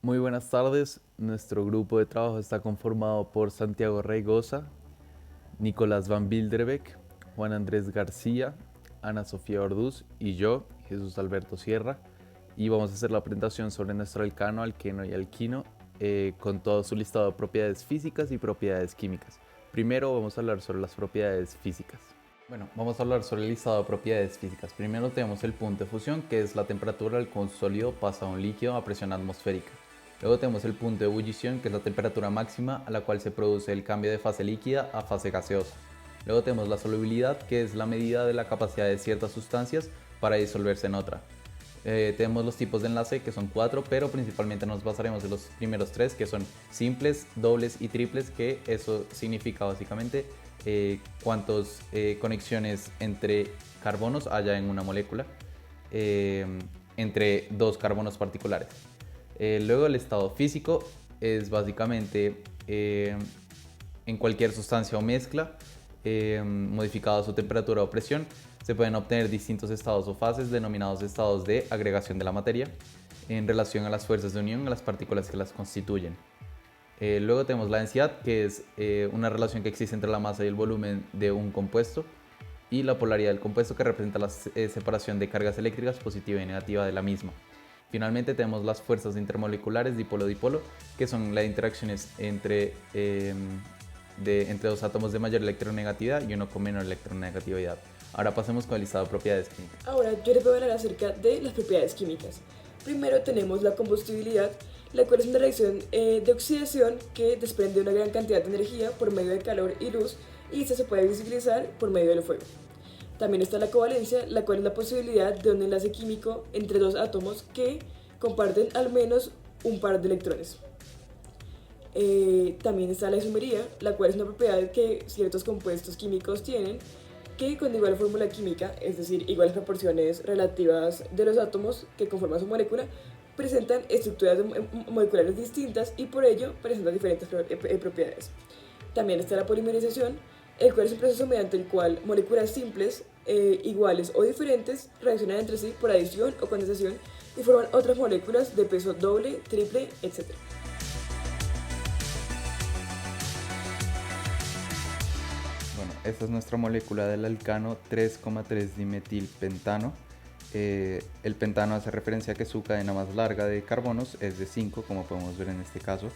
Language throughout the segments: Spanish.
Muy buenas tardes. Nuestro grupo de trabajo está conformado por Santiago Reigosa, Nicolás Van Bilderbeck, Juan Andrés García, Ana Sofía Orduz y yo, Jesús Alberto Sierra. Y vamos a hacer la presentación sobre nuestro alcano, alqueno y alquino con todo su listado de propiedades físicas y propiedades químicas. Primero vamos a hablar sobre las propiedades físicas. Bueno, vamos a hablar sobre el listado de propiedades físicas. Primero tenemos el punto de fusión, que es la temperatura al que un sólido pasa a un líquido a presión atmosférica. Luego tenemos el punto de ebullición, que es la temperatura máxima a la cual se produce el cambio de fase líquida a fase gaseosa. Luego tenemos la solubilidad, que es la medida de la capacidad de ciertas sustancias para disolverse en otra. Tenemos los tipos de enlace, que son 4, pero principalmente nos basaremos en los primeros 3, que son simples, dobles y triples, que eso significa básicamente cuántas conexiones entre carbonos haya en una molécula entre dos carbonos particulares. Luego el estado físico es básicamente en cualquier sustancia o mezcla modificada su temperatura o presión. Se pueden obtener distintos estados o fases denominados estados de agregación de la materia en relación a las fuerzas de unión a las partículas que las constituyen. Luego tenemos la densidad, que es una relación que existe entre la masa y el volumen de un compuesto, y la polaridad del compuesto, que representa la separación de cargas eléctricas positiva y negativa de la misma. Finalmente tenemos las fuerzas intermoleculares dipolo-dipolo, que son las interacciones entre dos átomos de mayor electronegatividad y uno con menor electronegatividad. Ahora pasemos con el listado de propiedades químicas. Ahora yo les voy a hablar acerca de las propiedades químicas. Primero tenemos la combustibilidad, la cual es una reacción de oxidación que desprende una gran cantidad de energía por medio de calor y luz, y esta se puede visibilizar por medio del fuego. También está la covalencia, la cual es la posibilidad de un enlace químico entre dos átomos que comparten al menos un par de electrones. También está la isomería, la cual es una propiedad que ciertos compuestos químicos tienen, que con igual fórmula química, es decir, iguales proporciones relativas de los átomos que conforman su molécula, presentan estructuras moleculares distintas y por ello presentan diferentes propiedades. También está la polimerización, el cual es un proceso mediante el cual moléculas simples, iguales o diferentes, reaccionan entre sí por adición o condensación y forman otras moléculas de peso doble, triple, etc. Bueno, esta es nuestra molécula del alcano 3,3-dimetilpentano. El pentano hace referencia a que su cadena más larga de carbonos es de 5, como podemos ver en este caso.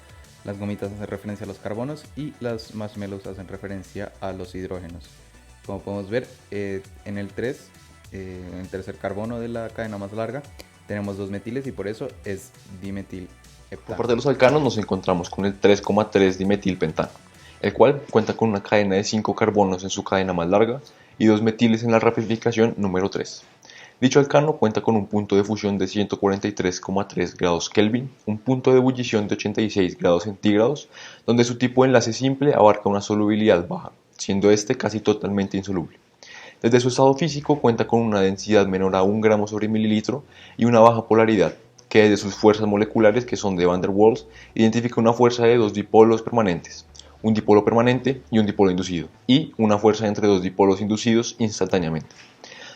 Las gomitas hacen referencia a los carbonos y las marshmallows hacen referencia a los hidrógenos. Como podemos ver, en el 3, en el tercer carbono de la cadena más larga, tenemos dos metiles y por eso es dimetilheptano. Por parte de los alcanos nos encontramos con el 3,3-dimetilpentano, el cual cuenta con una cadena de 5 carbonos en su cadena más larga y 2 metiles en la ramificación número 3. Dicho alcano cuenta con un punto de fusión de 143,3 grados Kelvin, un punto de ebullición de 86 grados centígrados, donde su tipo de enlace simple abarca una solubilidad baja, siendo este casi totalmente insoluble. Desde su estado físico cuenta con una densidad menor a 1 gramo sobre mililitro y una baja polaridad, que desde sus fuerzas moleculares, que son de Van der Waals, identifica una fuerza de dos dipolos permanentes, un dipolo permanente y un dipolo inducido, y una fuerza entre dos dipolos inducidos instantáneamente.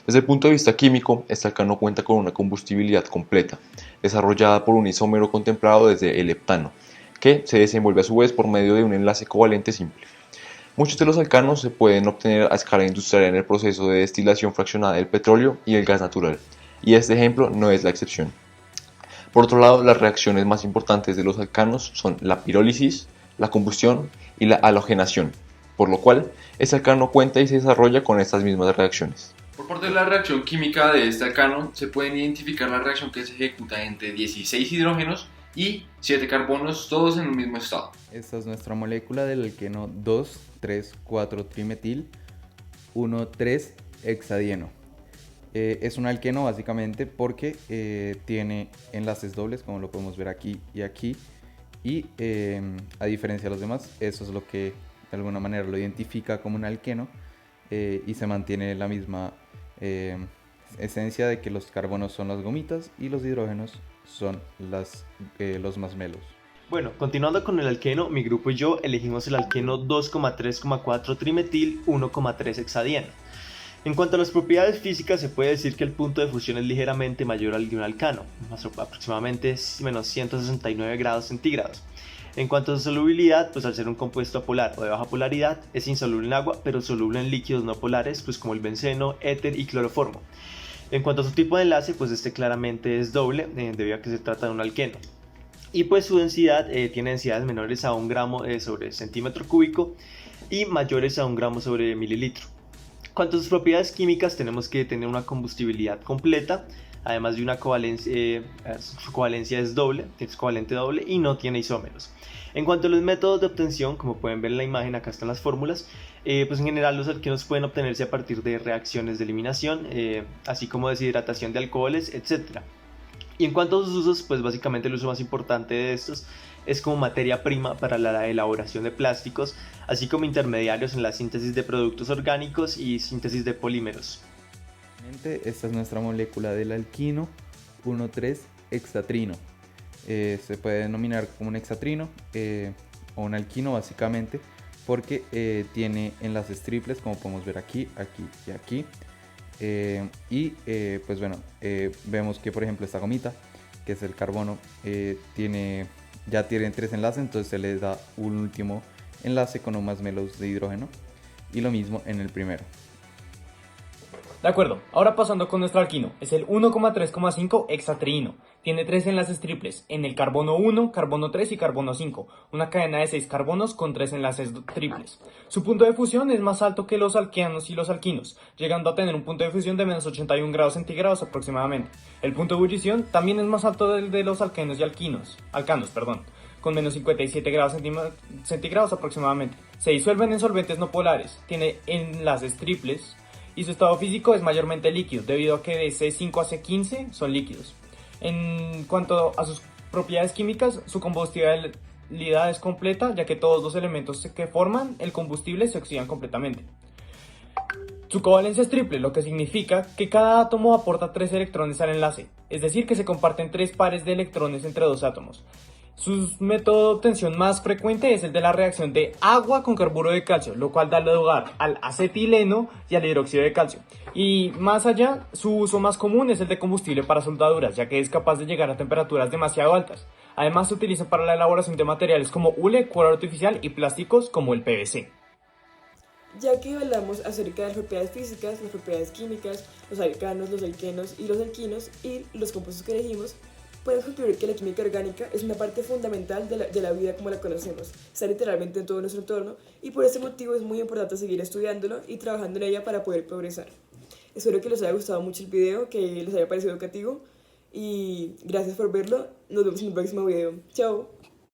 Desde el punto de vista químico, este alcano cuenta con una combustibilidad completa, desarrollada por un isómero contemplado desde el heptano, que se desenvuelve a su vez por medio de un enlace covalente simple. Muchos de los alcanos se pueden obtener a escala industrial en el proceso de destilación fraccionada del petróleo y el gas natural, y este ejemplo no es la excepción. Por otro lado, las reacciones más importantes de los alcanos son la pirólisis, la combustión y la halogenación, por lo cual este alcano cuenta y se desarrolla con estas mismas reacciones. Por parte de la reacción química de este alcano, se pueden identificar la reacción que se ejecuta entre 16 hidrógenos y 7 carbonos, todos en un mismo estado. Esta es nuestra molécula del alqueno 2,3,4-trimetil 1,3-hexadieno. Es un alqueno básicamente porque tiene enlaces dobles, como lo podemos ver aquí y aquí, y a diferencia de los demás, eso es lo que de alguna manera lo identifica como un alqueno, y se mantiene la misma esencia de que los carbonos son las gomitas y los hidrógenos son los marshmallows. Bueno, continuando con el alqueno, mi grupo y yo elegimos el alqueno 2,3,4 trimetil 1,3 hexadieno. En cuanto a las propiedades físicas, se puede decir que el punto de fusión es ligeramente mayor al de un alcano, más aproximadamente menos 169 grados centígrados. En cuanto a su solubilidad, pues al ser un compuesto apolar o de baja polaridad, es insoluble en agua, pero soluble en líquidos no polares, pues como el benceno, éter y cloroformo. En cuanto a su tipo de enlace, pues este claramente es doble, debido a que se trata de un alqueno. Y pues su densidad tiene densidades menores a 1 gramo sobre centímetro cúbico y mayores a 1 gramo sobre mililitro. Cuanto a sus propiedades químicas, tenemos que tener una combustibilidad completa, además de una covalencia, su covalencia es doble, es covalente doble y no tiene isómeros. En cuanto a los métodos de obtención, como pueden ver en la imagen, acá están las fórmulas, pues en general los alquenos pueden obtenerse a partir de reacciones de eliminación, así como deshidratación de alcoholes, etc. Y en cuanto a sus usos, pues básicamente el uso más importante de estos es como materia prima para la elaboración de plásticos, así como intermediarios en la síntesis de productos orgánicos y síntesis de polímeros. Esta es nuestra molécula del alquino 1,3-hexatrino. Se puede denominar como un hexatrino o un alquino básicamente porque tiene enlaces triples, como podemos ver aquí, aquí y aquí. Pues bueno, vemos que por ejemplo esta gomita, que es el carbono, ya tiene 3 enlaces, entonces se le da un último enlace con un más menos de hidrógeno, y lo mismo en el primero. De acuerdo, ahora pasando con nuestro alquino, es el 1,3,5 hexatriino. Tiene 3 enlaces triples, en el carbono 1, carbono 3 y carbono 5, una cadena de 6 carbonos con 3 enlaces triples. Su punto de fusión es más alto que los alquenos y los alquinos, llegando a tener un punto de fusión de menos 81 grados centígrados aproximadamente. El punto de ebullición también es más alto del de los alquenos y alcanos, con menos 57 grados centígrados aproximadamente. Se disuelven en solventes no polares, tiene enlaces triples, y su estado físico es mayormente líquido, debido a que de C5 a C15 son líquidos. En cuanto a sus propiedades químicas, su combustibilidad es completa, ya que todos los elementos que forman el combustible se oxidan completamente. Su covalencia es triple, lo que significa que cada átomo aporta 3 electrones al enlace, es decir, que se comparten 3 pares de electrones entre 2 átomos. Su método de obtención más frecuente es el de la reacción de agua con carburo de calcio, lo cual da lugar al acetileno y al hidróxido de calcio. Y más allá, su uso más común es el de combustible para soldaduras, ya que es capaz de llegar a temperaturas demasiado altas. Además se utiliza para la elaboración de materiales como hule, cuero artificial y plásticos como el PVC. Ya que hablamos acerca de las propiedades físicas, las propiedades químicas, los alcanos, los alquenos y los alquinos y los compuestos que elegimos, podemos concluir que la química orgánica es una parte fundamental de la vida como la conocemos. Está literalmente en todo nuestro entorno y por ese motivo es muy importante seguir estudiándolo y trabajando en ella para poder progresar. Espero que les haya gustado mucho el video, que les haya parecido educativo y gracias por verlo. Nos vemos en el próximo video. Chao.